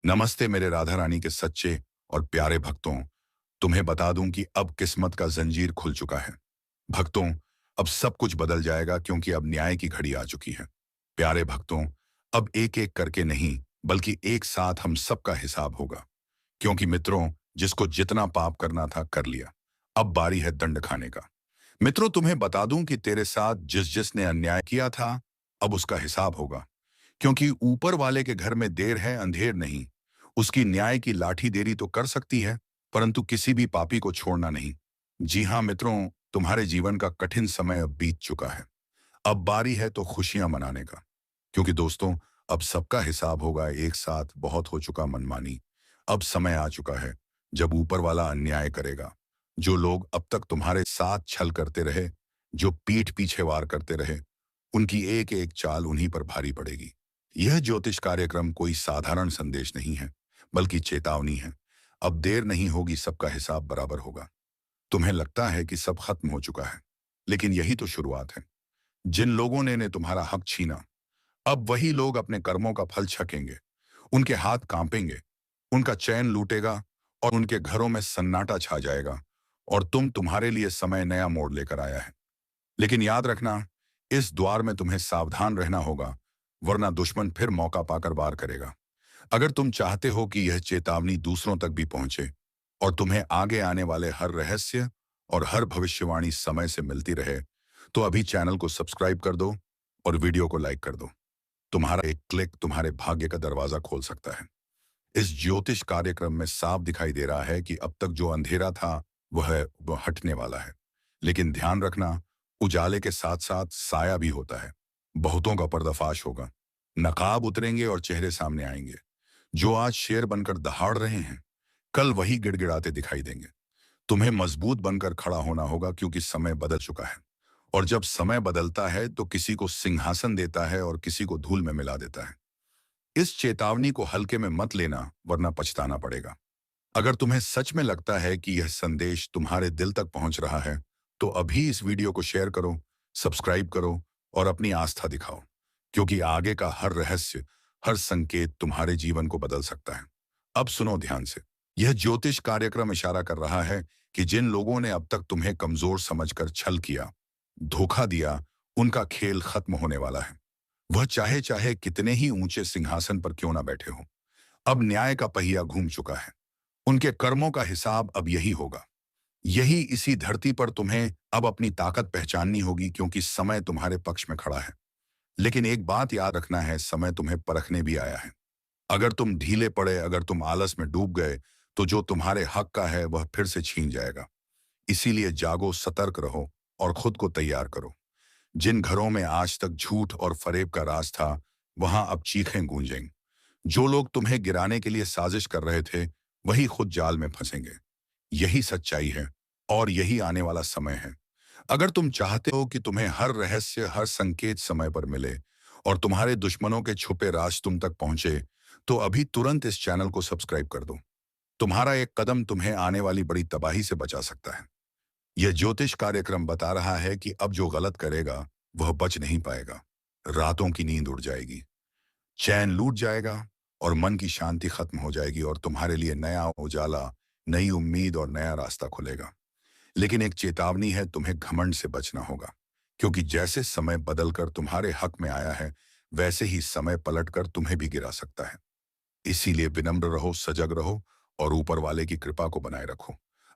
नमस्ते मेरे राधा रानी के सच्चे और प्यारे भक्तों। तुम्हें बता दूं कि अब किस्मत का जंजीर खुल चुका है। भक्तों, अब सब कुछ बदल जाएगा क्योंकि अब न्याय की घड़ी आ चुकी है। प्यारे भक्तों, अब एक एक करके नहीं बल्कि एक साथ हम सबका हिसाब होगा। क्योंकि मित्रों, जिसको जितना पाप करना था कर लिया, अब बारी है दंड खाने का। मित्रों, तुम्हें बता दूं कि तेरे साथ जिस जिसने अन्याय किया था, अब उसका हिसाब होगा। क्योंकि ऊपर वाले के घर में देर है अंधेर नहीं। उसकी न्याय की लाठी देरी तो कर सकती है, परंतु किसी भी पापी को छोड़ना नहीं। जी हाँ मित्रों, तुम्हारे जीवन का कठिन समय अब बीत चुका है। अब बारी है तो खुशियां मनाने का। क्योंकि दोस्तों, अब सबका हिसाब होगा एक साथ। बहुत हो चुका मनमानी। अब समय आ चुका है जब ऊपर वाला अन्याय करेगा। जो लोग अब तक तुम्हारे साथ छल करते रहे, जो पीठ पीछे वार करते रहे, उनकी एक एक चाल उन्हीं पर भारी पड़ेगी। यह ज्योतिष कार्यक्रम कोई साधारण संदेश नहीं है, बल्कि चेतावनी है। अब देर नहीं होगी, सबका हिसाब बराबर होगा। तुम्हें लगता है कि सब खत्म हो चुका है, लेकिन यही तो शुरुआत है। जिन लोगों ने तुम्हारा हक छीना, अब वही लोग अपने कर्मों का फल छकेंगे। उनके हाथ कांपेंगे, उनका चैन लूटेगा और उनके घरों में सन्नाटा छा जाएगा। और तुम्हारे लिए समय नया मोड़ लेकर आया है। लेकिन याद रखना, इस द्वार में तुम्हें सावधान रहना होगा, वरना दुश्मन फिर मौका पाकर वार करेगा। अगर तुम चाहते हो कि यह चेतावनी दूसरों तक भी पहुंचे और तुम्हें आगे आने वाले हर रहस्य और हर भविष्यवाणी समय से मिलती रहे, तो अभी चैनल को सब्सक्राइब कर दो और वीडियो को लाइक कर दो। तुम्हारा एक क्लिक तुम्हारे भाग्य का दरवाजा खोल सकता है। इस ज्योतिष कार्यक्रम में साफ दिखाई दे रहा है कि अब तक जो अंधेरा था वह हटने वाला है। लेकिन ध्यान रखना, उजाले के साथ साथ साया भी होता है। बहुतों का पर्दाफाश होगा, नकाब उतरेंगे और चेहरे सामने आएंगे। जो आज शेर बनकर दहाड़ रहे हैं, कल वही गिड़गिड़ाते दिखाई देंगे। तुम्हें मजबूत बनकर खड़ा होना होगा, क्योंकि समय बदल चुका है। और जब समय बदलता है तो किसी को सिंहासन देता है और किसी को धूल में मिला देता है। इस चेतावनी को हल्के में मत लेना, वरना पछताना पड़ेगा। अगर तुम्हें सच में लगता है कि यह संदेश तुम्हारे दिल तक पहुंच रहा है, तो अभी इस वीडियो को शेयर करो, सब्सक्राइब करो और अपनी आस्था दिखाओ। क्योंकि आगे का हर रहस्य, हर संकेत तुम्हारे जीवन को बदल सकता है। अब सुनो ध्यान से। यह ज्योतिष कार्यक्रम इशारा कर रहा है कि जिन लोगों ने अब तक तुम्हें कमजोर समझकर छल किया, धोखा दिया, उनका खेल खत्म होने वाला है। वह चाहे चाहे कितने ही ऊंचे सिंहासन पर क्यों ना बैठे हो, अब न्याय का पहिया घूम चुका है। उनके कर्मों का हिसाब अब यही होगा। यही इसी धरती पर तुम्हें अब अपनी ताकत पहचाननी होगी, क्योंकि समय तुम्हारे पक्ष में खड़ा है। लेकिन एक बात याद रखना है, समय तुम्हें परखने भी आया है। अगर तुम ढीले पड़े, अगर तुम आलस में डूब गए, तो जो तुम्हारे हक का है वह फिर से छीन जाएगा। इसीलिए जागो, सतर्क रहो और खुद को तैयार करो। जिन घरों में आज तक झूठ और फरेब का राज था, वहां अब चीखें गूंजेंगी। जो लोग तुम्हें गिराने के लिए साजिश कर रहे थे, वही खुद जाल में फंसेंगे। यही सच्चाई है और यही आने वाला समय है। अगर तुम चाहते हो कि तुम्हें हर रहस्य, हर संकेत समय पर मिले और तुम्हारे दुश्मनों के छुपे राज तुम तक पहुंचे, तो अभी तुरंत इस चैनल को सब्सक्राइब कर दो। तुम्हारा एक कदम तुम्हें आने वाली बड़ी तबाही से बचा सकता है। यह ज्योतिष कार्यक्रम बता रहा है कि अब जो गलत करेगा वह बच नहीं पाएगा। रातों की नींद उड़ जाएगी, चैन लूट जाएगा और मन की शांति खत्म हो जाएगी, और तुम्हारे लिए नया उजाला, नई उम्मीद और नया रास्ता खुलेगा। लेकिन एक चेतावनी है, तुम्हें घमंड से बचना होगा। क्योंकि जैसे समय बदलकर तुम्हारे हक में आया है, वैसे ही समय पलटकर तुम्हें भी गिरा सकता है। इसीलिए विनम्र रहो, सजग रहो और ऊपर वाले की कृपा को बनाए रखो।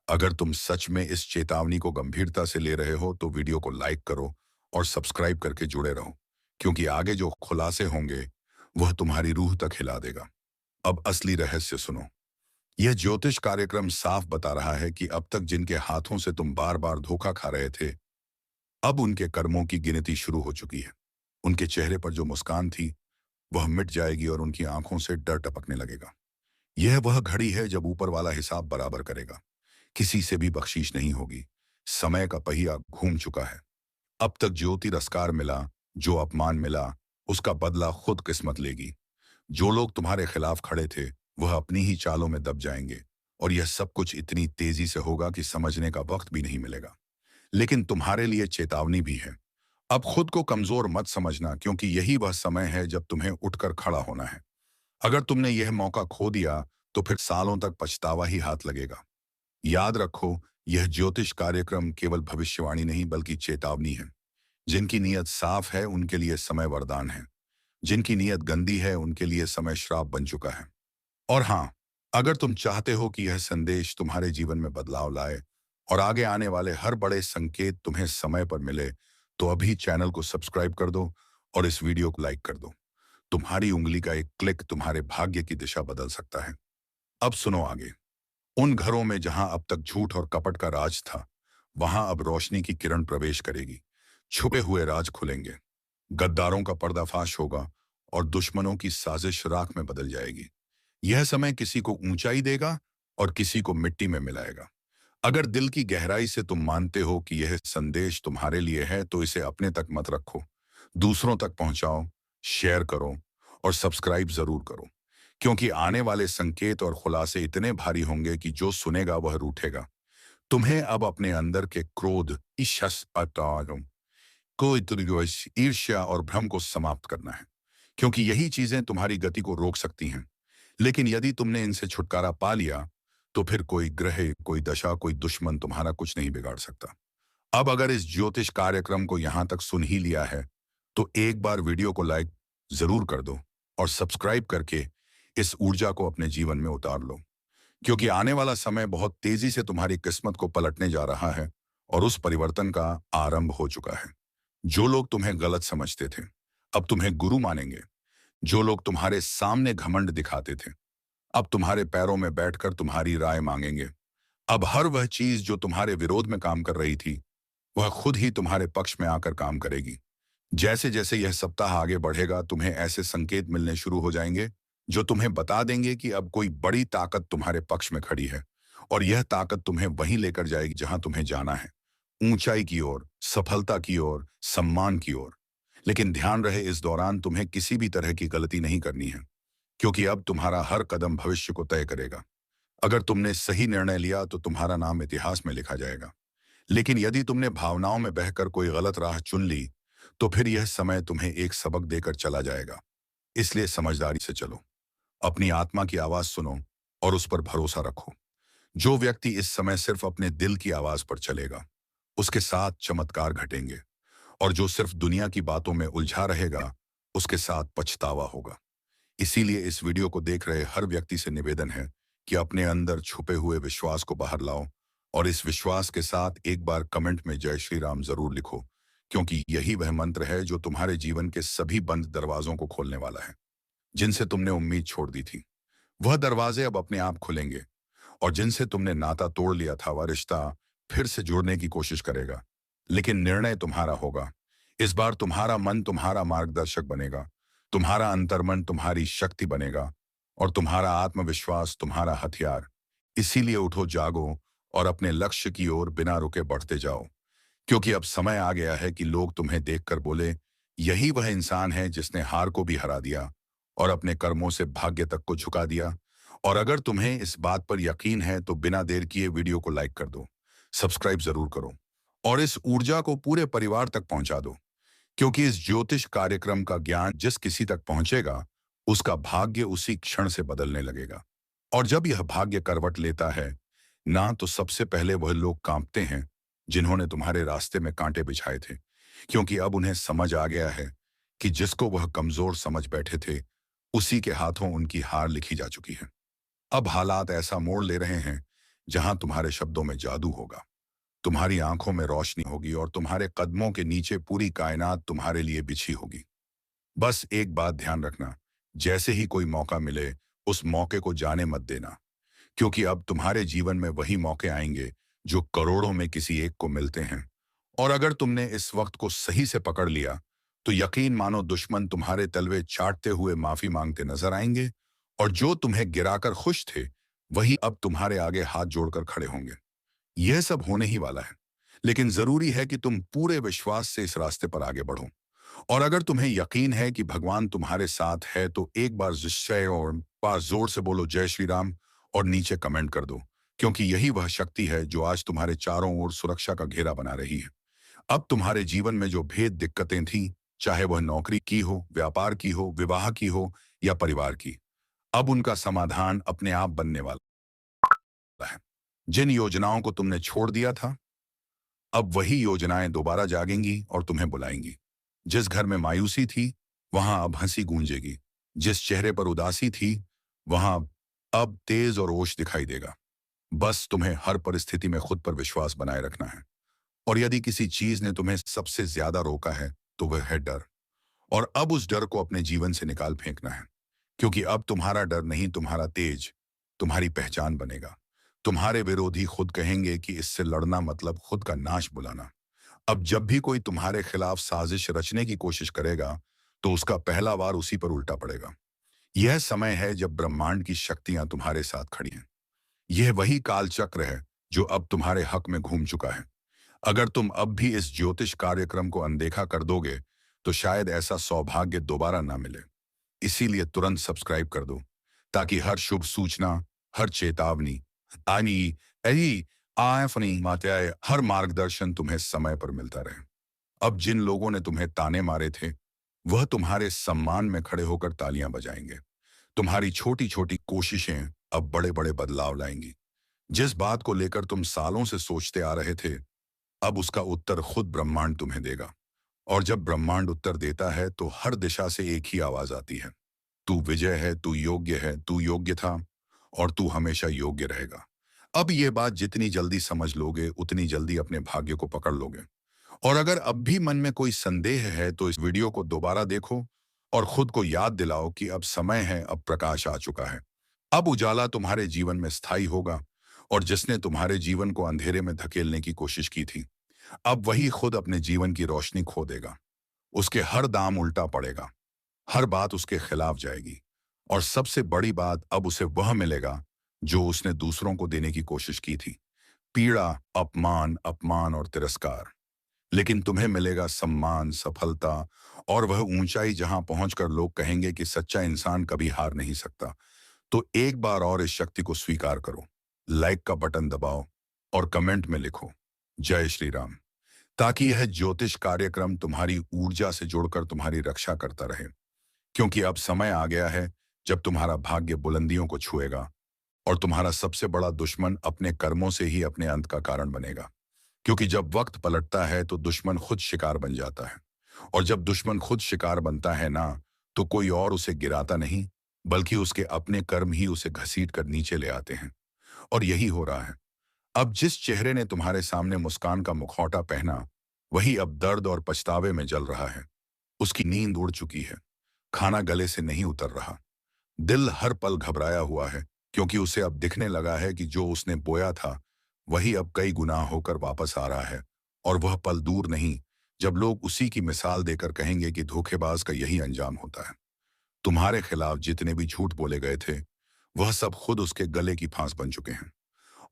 अगर तुम सच में इस चेतावनी को गंभीरता से ले रहे हो, तो वीडियो को लाइक करो और सब्सक्राइब करके जुड़े रहो। क्योंकि आगे जो खुलासे होंगे वह तुम्हारी रूह तक हिला देगा। अब असली रहस्य सुनो। यह ज्योतिष कार्यक्रम साफ बता रहा है कि अब तक जिनके हाथों से तुम बार बार धोखा खा रहे थे, अब उनके कर्मों की गिनती शुरू हो चुकी है। उनके चेहरे पर जो मुस्कान थी वह मिट जाएगी और उनकी आंखों से डर टपकने लगेगा। यह वह घड़ी है जब ऊपर वाला हिसाब बराबर करेगा। किसी से भी बख्शीश नहीं होगी। समय का पहिया घूम चुका है। अब तक जो तिरस्कार मिला, जो अपमान मिला, उसका बदला खुद किस्मत लेगी। जो लोग तुम्हारे खिलाफ खड़े थे, वह अपनी ही चालों में दब जाएंगे। और यह सब कुछ इतनी तेजी से होगा कि समझने का वक्त भी नहीं मिलेगा। लेकिन तुम्हारे लिए चेतावनी भी है। अब खुद को कमजोर मत समझना, क्योंकि यही वह समय है जब तुम्हें उठकर खड़ा होना है। अगर तुमने यह मौका खो दिया तो फिर सालों तक पछतावा ही हाथ लगेगा। याद रखो, यह ज्योतिष कार्यक्रम केवल भविष्यवाणी नहीं बल्कि चेतावनी है। जिनकी नीयत साफ है उनके लिए समय वरदान है। जिनकी नीयत गंदी है उनके लिए समय श्राप बन चुका है। और हाँ, अगर तुम चाहते हो कि यह संदेश तुम्हारे जीवन में बदलाव लाए और आगे आने वाले हर बड़े संकेत तुम्हें समय पर मिले, तो अभी चैनल को सब्सक्राइब कर दो और इस वीडियो को लाइक कर दो। तुम्हारी उंगली का एक क्लिक तुम्हारे भाग्य की दिशा बदल सकता है। अब सुनो आगे। उन घरों में जहां अब तक झूठ और कपट का राज था, वहां अब रोशनी की किरण प्रवेश करेगी। छुपे हुए राज खुलेंगे, गद्दारों का पर्दाफाश होगा और दुश्मनों की साजिश राख में बदल जाएगी। यह समय किसी को ऊंचाई देगा और किसी को मिट्टी में मिलाएगा। अगर दिल की गहराई से तुम मानते हो कि यह संदेश तुम्हारे लिए है, तो इसे अपने तक मत रखो, दूसरों तक पहुंचाओ, शेयर करो और सब्सक्राइब जरूर करो। क्योंकि आने वाले संकेत और खुलासे इतने भारी होंगे कि जो सुनेगा वह रूठेगा। तुम्हें अब अपने अंदर के क्रोध, ईर्ष्या और भ्रम को समाप्त करना है, क्योंकि यही चीजें तुम्हारी गति को रोक सकती हैं। लेकिन यदि तुमने इनसे छुटकारा पा लिया, तो फिर कोई ग्रह, कोई दशा, कोई दुश्मन तुम्हारा कुछ नहीं बिगाड़ सकता। अब अगर इस ज्योतिष कार्यक्रम को यहां तक सुन ही लिया है, तो एक बार वीडियो को लाइक जरूर कर दो और सब्सक्राइब करके इस ऊर्जा को अपने जीवन में उतार लो। क्योंकि आने वाला समय बहुत तेजी से तुम्हारी किस्मत को पलटने जा रहा है और उस परिवर्तन का आरंभ हो चुका है। जो लोग तुम्हें गलत समझते थे, अब तुम्हें गुरु मानेंगे। जो लोग तुम्हारे सामने घमंड दिखाते थे, अब तुम्हारे पैरों में बैठकर तुम्हारी राय मांगेंगे। अब हर वह चीज जो तुम्हारे विरोध में काम कर रही थी, वह खुद ही तुम्हारे पक्ष में आकर काम करेगी। जैसे जैसे यह सप्ताह आगे बढ़ेगा, तुम्हें ऐसे संकेत मिलने शुरू हो जाएंगे जो तुम्हें बता देंगे कि अब कोई बड़ी ताकत तुम्हारे पक्ष में खड़ी है और यह ताकत तुम्हें वहीं लेकर जाएगी जहां तुम्हें जाना है, ऊंचाई की ओर, सफलता की ओर, सम्मान की ओर। लेकिन ध्यान रहे, इस दौरान तुम्हें किसी भी तरह की गलती नहीं करनी है, क्योंकि अब तुम्हारा हर कदम भविष्य को तय करेगा। अगर तुमने सही निर्णय लिया तो तुम्हारा नाम इतिहास में लिखा जाएगा। लेकिन यदि तुमने भावनाओं में बहकर कोई गलत राह चुन ली, तो फिर यह समय तुम्हें एक सबक देकर चला जाएगा। इसलिए समझदारी से चलो, अपनी आत्मा की आवाज सुनो और उस पर भरोसा रखो। जो व्यक्ति इस समय सिर्फ अपने दिल की आवाज पर चलेगा, उसके साथ चमत्कार घटेंगे, और जो सिर्फ दुनिया की बातों में उलझा रहेगा, उसके साथ पछतावा होगा। इसीलिए इस वीडियो को देख रहे हर व्यक्ति से निवेदन है कि अपने अंदर छुपे हुए विश्वास को बाहर लाओ और इस विश्वास के साथ एक बार कमेंट में जय श्री राम जरूर लिखो, क्योंकि यही वह मंत्र है जो तुम्हारे जीवन के सभी बंद दरवाजों को खोलने वाला है। जिनसे तुमने उम्मीद छोड़ दी थी, वह दरवाजे अब अपने आप खुलेंगे, और जिनसे तुमने नाता तोड़ लिया था, वह रिश्ता फिर से जुड़ने की कोशिश करेगा। लेकिन निर्णय तुम्हारा होगा। इस बार तुम्हारा मन तुम्हारा मार्गदर्शक बनेगा, तुम्हारा अंतर्मन तुम्हारी शक्ति बनेगा और तुम्हारा आत्मविश्वास तुम्हारा हथियार। इसीलिए उठो, जागो और अपने लक्ष्य की ओर बिना रुके बढ़ते जाओ, क्योंकि अब समय आ गया है कि लोग तुम्हें देखकर बोले, यही वह इंसान है जिसने हार को भी हरा दिया और अपने कर्मों से भाग्य तक को झुका दिया। और अगर तुम्हें इस बात पर यकीन है, तो बिना देर किए वीडियो को लाइक कर दो, सब्सक्राइब जरूर करो और इस ऊर्जा को पूरे परिवार तक पहुंचा दो, क्योंकि इस ज्योतिष कार्यक्रम का ज्ञान जिस किसी तक पहुंचेगा, उसका भाग्य उसी क्षण से बदलने लगेगा। और जब यह भाग्य करवट लेता है ना, तो सबसे पहले वह लोग कांपते हैं जिन्होंने तुम्हारे रास्ते में कांटे बिछाए थे, क्योंकि अब उन्हें समझ आ गया है कि जिसको वह कमजोर समझ बैठे थे, उसी के हाथों उनकी हार लिखी जा चुकी है। अब हालात ऐसा मोड़ ले रहे हैं जहां तुम्हारे शब्दों में जादू होगा, तुम्हारी आंखों में रोशनी होगी और तुम्हारे कदमों के नीचे पूरी कायनात तुम्हारे लिए बिछी होगी। बस एक बात ध्यान रखना, जैसे ही कोई मौका मिले, उस मौके को जाने मत देना, क्योंकि अब तुम्हारे जीवन में वही मौके आएंगे जो करोड़ों में किसी एक को मिलते हैं। और अगर तुमने इस वक्त को सही से पकड़ लिया, तो यकीन मानो दुश्मन तुम्हारे तलवे चाटते हुए माफी मांगते नजर आएंगे, और जो तुम्हें गिराकर खुश थे, वही अब तुम्हारे आगे हाथ जोड़कर खड़े होंगे। यह सब होने ही वाला है, लेकिन जरूरी है कि तुम पूरे विश्वास से इस रास्ते पर आगे बढ़ो। और अगर तुम्हें यकीन है कि भगवान तुम्हारे साथ है, तो एक बार जिससे और बार जोर से बोलो जय श्री राम और नीचे कमेंट कर दो, क्योंकि यही वह शक्ति है जो आज तुम्हारे चारों ओर सुरक्षा का घेरा बना रही है। अब तुम्हारे जीवन में जो भेद दिक्कतें थीं, चाहे वह नौकरी की हो, व्यापार की हो, विवाह की हो या परिवार की, अब उनका समाधान अपने आप बनने वाला है। जिन योजनाओं को तुमने छोड़ दिया था, अब वही योजनाएं दोबारा जागेंगी और तुम्हें बुलाएंगी। जिस घर में मायूसी थी, वहां अब हंसी गूंजेगी। जिस चेहरे पर उदासी थी, वहां अब तेज और ओश दिखाई देगा। बस तुम्हें हर परिस्थिति में खुद पर विश्वास बनाए रखना है। और यदि किसी चीज ने तुम्हें सबसे ज्यादा रोका है, तो वह है डर। और अब उस डर को अपने जीवन से निकाल फेंकना है। क्योंकि अब तुम्हारा डर नहीं, तुम्हारा तेज तुम्हारी पहचान बनेगा। तुम्हारे विरोधी खुद कहेंगे कि इससे लड़ना मतलब खुद का नाश बुलाना। अब जब भी कोई तुम्हारे खिलाफ साजिश रचने की कोशिश करेगा, तो उसका पहला वार उसी पर उल्टा पड़ेगा। यह समय है जब ब्रह्मांड की शक्तियां तुम्हारे साथ खड़ी हैं। यह वही काल चक्र है जो अब तुम्हारे हक में घूम चुका है। अगर तुम अब भी इस ज्योतिष कार्यक्रम को अनदेखा कर दोगे, तो शायद ऐसा सौभाग्य दोबारा ना मिले। इसीलिए तुरंत सब्सक्राइब कर दो, ताकि हर शुभ सूचना, हर चेतावनी, आनी ऐसी आफनी मात्याय हर मार्गदर्शन तुम्हें समय पर मिलता रहे। अब जिन लोगों ने तुम्हें ताने मारे थे, वह तुम्हारे सम्मान में खड़े होकर तालियां बजाएंगे। तुम्हारी छोटी छोटी कोशिशें अब बड़े बड़े बदलाव लाएंगी। जिस बात को लेकर तुम सालों से सोचते आ रहे थे, अब उसका उत्तर खुद ब्रह्मांड तुम्हें देगा। और जब ब्रह्मांड उत्तर देता है, तो हर दिशा से एक ही आवाज आती है, तू विजय है, तू योग्य है, तू योग्य था, और तू हमेशा योग्य रहेगा। अब ये बात जितनी जल्दी समझ लोगे, उतनी जल्दी अपने भाग्य को पकड़ लोगे। और अगर अब भी मन में कोई संदेह है, तो इस वीडियो को दोबारा देखो और खुद को याद दिलाओ कि अब समय है, अब प्रकाश आ चुका है। अब उजाला तुम्हारे जीवन में स्थायी होगा। और जिसने तुम्हारे जीवन को अंधेरे में धकेलने की कोशिश की थी, अब वही खुद अपने जीवन की रोशनी खो देगा। उसके हर दाम उल्टा पड़ेगा, हर बात उसके खिलाफ जाएगी। और सबसे बड़ी बात, अब उसे वह मिलेगा जो उसने दूसरों को देने की कोशिश की थी। पीड़ा, अपमान, अपमान और तिरस्कार। लेकिन तुम्हें मिलेगा सम्मान, सफलता और वह ऊंचाई जहां पहुंचकर लोग कहेंगे कि सच्चा इंसान कभी हार नहीं सकता। तो एक बार और इस शक्ति को स्वीकार करो। लाइक का बटन दबाओ और कमेंट में लिखो, जय श्री राम। ताकि यह ज्योतिष कार्यक्रम तुम्हारी ऊर्जा से जुड़कर तुम्हारी रक्षा करता रहे। क्योंकि अब समय आ गया है जब तुम्हारा भाग्य बुलंदियों को छुएगा। और तुम्हारा सबसे बड़ा दुश्मन अपने कर्मों से ही अपने अंत का कारण बनेगा। क्योंकि जब वक्त पलटता है, तो दुश्मन खुद शिकार बन जाता है। और जब दुश्मन खुद शिकार बनता है ना, तो कोई और उसे गिराता नहीं, बल्कि उसके अपने कर्म ही उसे घसीट कर नीचे ले आते हैं। और यही हो रहा है। अब जिस चेहरे ने तुम्हारे सामने मुस्कान का मुखौटा पहना, वही अब दर्द और पछतावे में जल रहा है। उसकी नींद उड़ चुकी है, खाना गले से नहीं उतर रहा, दिल हर पल घबराया हुआ है। क्योंकि उसे अब दिखने लगा है कि जो उसने बोया था, वही अब कई गुना होकर वापस आ रहा है। और वह पल दूर नहीं, जब लोग उसी की मिसाल देकर कहेंगे कि धोखेबाज का यही अंजाम होता है। तुम्हारे खिलाफ जितने भी झूठ बोले गए थे, वह सब खुद उसके गले की फांस बन चुके हैं।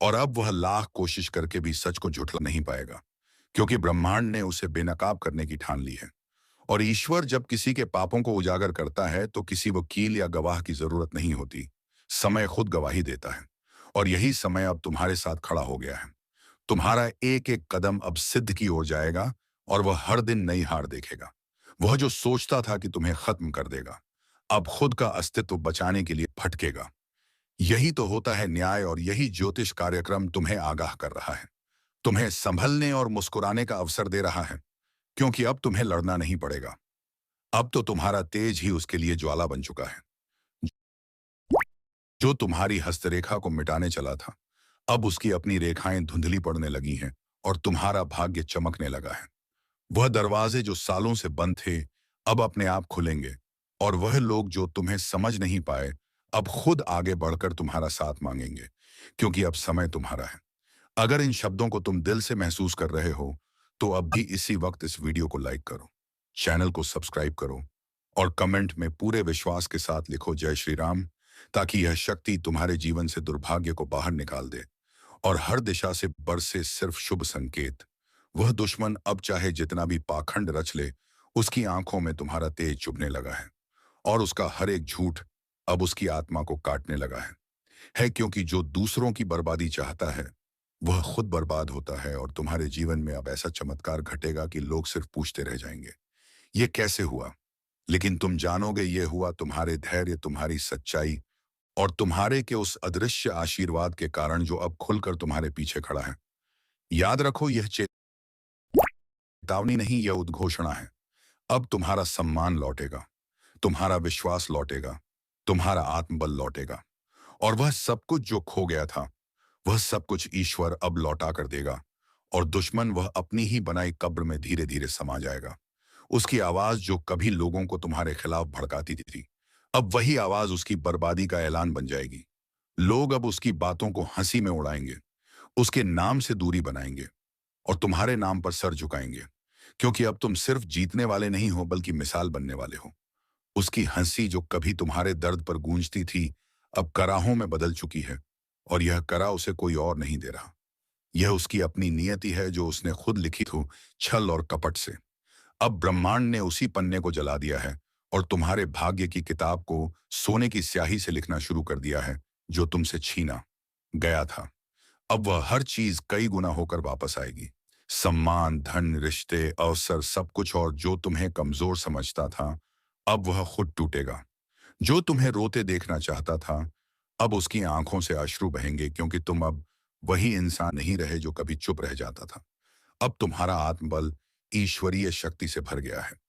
और अब वह लाख कोशिश करके भी सच को झुठला नहीं पाएगा। क्योंकि ब्रह्मांड ने उसे बेनकाब करने की ठान ली है। और ईश्वर जब किसी के पापों को उजागर करता है, तो किसी वकील या गवाह की जरूरत नहीं होती। समय खुद गवाही देता है। और यही समय अब तुम्हारे साथ खड़ा हो गया है। तुम्हारा एक एक कदम अब सिद्ध की ओर जाएगा। और वह हर दिन नई हार देखेगा। वह जो सोचता था कि तुम्हें खत्म कर देगा, अब खुद का अस्तित्व बचाने के लिए भटकेगा। यही तो होता है न्याय। और यही ज्योतिष कार्यक्रम तुम्हें आगाह कर रहा है, तुम्हें संभलने और मुस्कुराने का अवसर दे रहा है। क्योंकि अब तुम्हें लड़ना नहीं पड़ेगा। अब तो तुम्हारा तेज ही उसके लिए ज्वाला बन चुका है। जो तुम्हारी हस्तरेखा को मिटाने चला था, अब उसकी अपनी रेखाएं धुंधली पड़ने लगी हैं। और तुम्हारा भाग्य चमकने लगा है। वह दरवाजे जो सालों से बंद थे, अब अपने आप खुलेंगे। और वह लोग जो तुम्हें समझ नहीं पाए, अब खुद आगे बढ़कर तुम्हारा साथ मांगेंगे। क्योंकि अब समय तुम्हारा है। अगर इन शब्दों को तुम दिल से महसूस कर रहे हो, तो अब भी इसी वक्त इस वीडियो को लाइक करो, चैनल को सब्सक्राइब करो और कमेंट में पूरे विश्वास के साथ लिखो, जय श्री राम। ताकि यह शक्ति तुम्हारे जीवन से दुर्भाग्य को बाहर निकाल दे और हर दिशा से बरसे सिर्फ शुभ संकेत। वह दुश्मन अब चाहे जितना भी पाखंड रच ले, उसकी आंखों में तुम्हारा तेज चुभने लगा है। और उसका हर एक झूठ अब उसकी आत्मा को काटने लगा है। क्योंकि जो दूसरों की बर्बादी चाहता है, वह खुद बर्बाद होता है। और तुम्हारे जीवन में अब ऐसा चमत्कार घटेगा कि लोग सिर्फ पूछते रह जाएंगे, ये कैसे हुआ। लेकिन तुम जानोगे, ये हुआ तुम्हारे धैर्य, तुम्हारी सच्चाई और तुम्हारे के उस अदृश्य आशीर्वाद के कारण जो अब खुलकर तुम्हारे पीछे खड़ा है। याद रखो, यह चेतावनी नहीं, यह उद्घोषणा है। अब तुम्हारा सम्मान लौटेगा, तुम्हारा विश्वास लौटेगा, तुम्हारा आत्मबल लौटेगा, और वह सब कुछ जो खो गया था, वह सब कुछ ईश्वर अब लौटा कर देगा। और दुश्मन वह अपनी ही बनाई कब्र में धीरे धीरे समा जाएगा। उसकी आवाज जो कभी लोगों को तुम्हारे खिलाफ भड़काती थी, अब वही आवाज उसकी बर्बादी का ऐलान बन जाएगी। लोग अब उसकी बातों को हंसी में उड़ाएंगे, उसके नाम से दूरी बनाएंगे और तुम्हारे नाम पर सर झुकाएंगे, क्योंकि अब तुम सिर्फ जीतने वाले नहीं हो बल्कि मिसाल बनने वाले हो। उसकी हंसी जो कभी तुम्हारे दर्द पर गूंजती थी, अब कराहों में बदल चुकी है, और यह करा उसे कोई और नहीं दे रहा। यह उसकी अपनी नियति है जो उसने खुद लिखी थी, छल और कपट से। अब ब्रह्मांड ने उसी पन्ने को जला दिया है और तुम्हारे भाग्य की किताब को सोने की स्याही से लिखना शुरू कर दिया है, जो तुमसे छीना गया था। अब वह हर चीज कई गुना होकर वापस आएगी। सम्मान, धन, रिश्ते, अवसर, सब कुछ। और जो तुम्हें कमजोर समझता था, अब वह खुद टूटेगा। जो तुम्हें रोते देखना चाहता था, अब उसकी आंखों से अश्रु बहेंगे, क्योंकि तुम अब वही इंसान नहीं रहे जो कभी चुप रह जाता था। अब तुम्हारा आत्मबल ईश्वरीय शक्ति से भर गया है।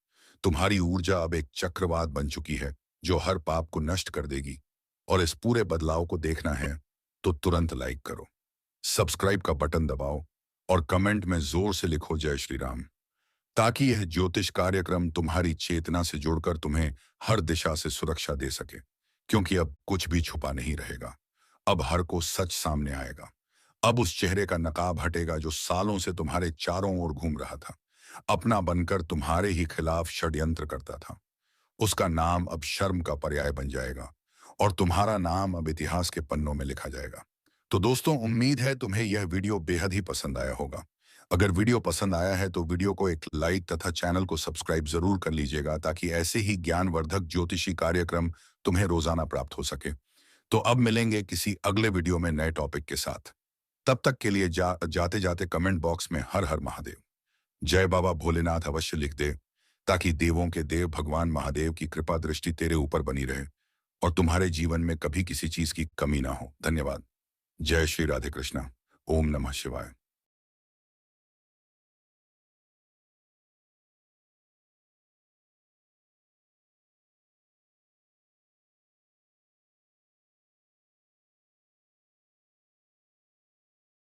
तुम्हारी ऊर्जा अब एक चक्रवात बन चुकी है जो हर पाप को नष्ट कर देगी। और इस पूरे बदलाव को देखना है तो तुरंत लाइक करो, सब्सक्राइब का बटन दबाओ और कमेंट में जोर से लिखो जय श्री राम, ताकि यह ज्योतिष कार्यक्रम तुम्हारी चेतना से जुड़कर तुम्हें हर दिशा से सुरक्षा दे सके। क्योंकि अब कुछ भी छुपा नहीं रहेगा, अब हर को सच सामने आएगा। अब उस चेहरे का नकाब हटेगा जो सालों से तुम्हारे चारों ओर घूम रहा था, अपना बनकर तुम्हारे ही खिलाफ षड्यंत्र करता था। उसका नाम अब शर्म का पर्याय बन जाएगा और तुम्हारा नाम अब इतिहास के पन्नों में लिखा जाएगा। तो दोस्तों, उम्मीद है तुम्हें यह वीडियो बेहद ही पसंद आया होगा। अगर वीडियो पसंद आया है तो वीडियो को एक लाइक तथा चैनल को सब्सक्राइब जरूर कर लीजिएगा, ताकि ऐसे ही ज्ञानवर्धक ज्योतिषी कार्यक्रम तुम्हें रोजाना प्राप्त हो सके। तो अब मिलेंगे किसी अगले वीडियो में नए टॉपिक के साथ। तब तक के लिए जाते जाते कमेंट बॉक्स में हर हर महादेव, जय बाबा भोलेनाथ अवश्य लिख दे, ताकि देवों के देव भगवान महादेव की कृपा दृष्टि तेरे ऊपर बनी रहे और तुम्हारे जीवन में कभी किसी चीज की कमी ना हो। धन्यवाद। जय श्री राधे कृष्णा। ओम नमः शिवाय।